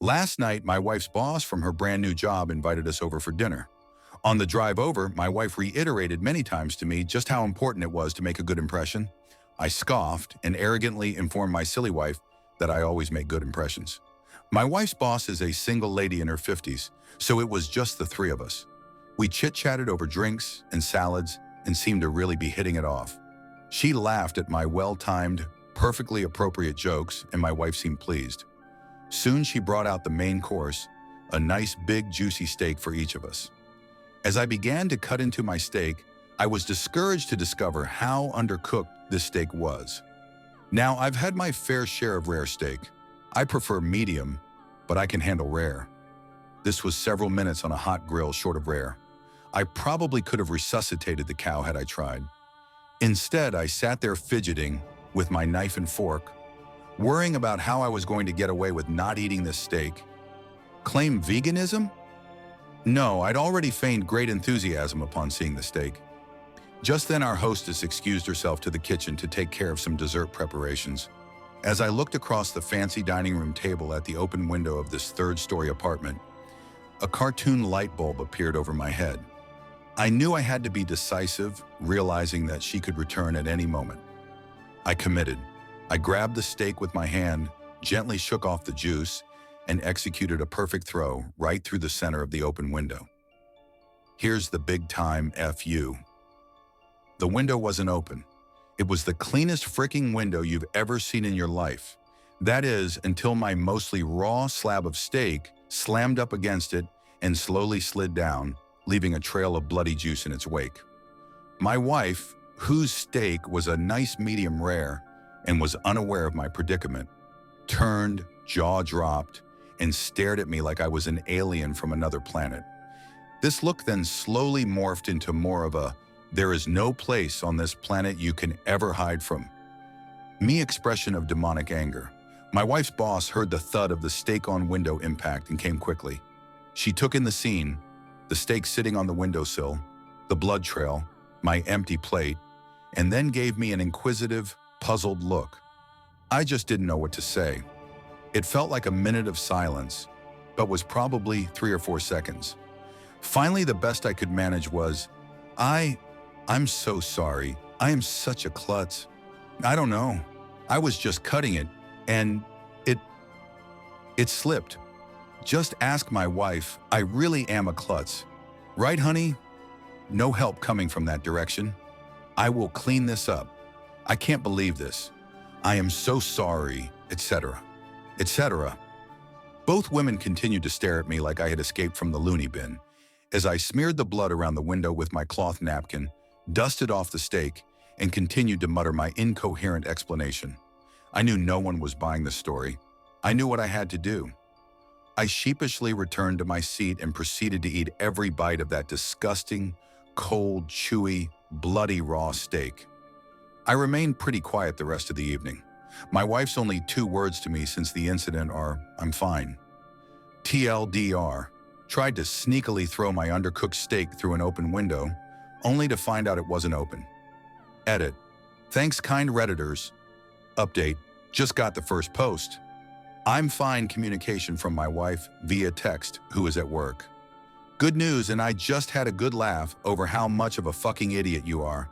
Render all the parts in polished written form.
Last night, my wife's boss from her brand new job invited us over for dinner. On the drive over, my wife reiterated many times to me just how important it was to make a good impression. I scoffed and arrogantly informed my silly wife that I always make good impressions. My wife's boss is a single lady in her 50s, so it was just the three of us. We chit-chatted over drinks and salads and seemed to really be hitting it off. She laughed at my well-timed, perfectly appropriate jokes, and my wife seemed pleased. Soon she brought out the main course, a nice big juicy steak for each of us. As I began to cut into my steak, I was discouraged to discover how undercooked this steak was. Now, I've had my fair share of rare steak. I prefer medium, but I can handle rare. This was several minutes on a hot grill short of rare. I probably could have resuscitated the cow had I tried. Instead, I sat there fidgeting with my knife and fork, worrying about how I was going to get away with not eating this steak. Claim veganism? No, I'd already feigned great enthusiasm upon seeing the steak. Just then our hostess excused herself to the kitchen to take care of some dessert preparations. As I looked across the fancy dining room table at the open window of this third-story apartment, a cartoon light bulb appeared over my head. I knew I had to be decisive, realizing that she could return at any moment. I committed. I grabbed the steak with my hand, gently shook off the juice, and executed a perfect throw right through the center of the open window. Here's the big-time FU. The window wasn't open. It was the cleanest freaking window you've ever seen in your life. That is, until my mostly raw slab of steak slammed up against it and slowly slid down, leaving a trail of bloody juice in its wake. My wife, whose steak was a nice medium rare and was unaware of my predicament, turned, jaw dropped, and stared at me like I was an alien from another planet. This look then slowly morphed into more of a "there is no place on this planet you can ever hide from" me expression of demonic anger. My wife's boss heard the thud of the steak on window impact and came quickly. She took in the scene, the steak sitting on the windowsill, the blood trail, my empty plate, and then gave me an inquisitive, puzzled look. I just didn't know what to say. It felt like a minute of silence, but was probably 3 or 4 seconds. Finally, the best I could manage was, I'm so sorry. I am such a klutz. I don't know. I was just cutting it, and it slipped. Just ask my wife. I really am a klutz. Right, honey? No help coming from that direction. I will clean this up. I can't believe this. I am so sorry, etc., etc. Both women continued to stare at me like I had escaped from the loony bin. As I smeared the blood around the window with my cloth napkin, dusted off the steak, and continued to mutter my incoherent explanation. I knew no one was buying the story. I knew what I had to do. I sheepishly returned to my seat and proceeded to eat every bite of that disgusting, cold, chewy, bloody raw steak. I remained pretty quiet the rest of the evening. My wife's only 2 words to me since the incident are, "I'm fine." TLDR, tried to sneakily throw my undercooked steak through an open window, only to find out it wasn't open. Edit. Thanks, kind Redditors. Update. Just got the first post. I'm fine communication from my wife via text, who is at work. Good news, and I just had a good laugh over how much of a fucking idiot you are.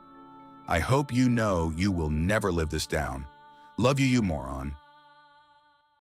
I hope you know you will never live this down. Love you, you moron.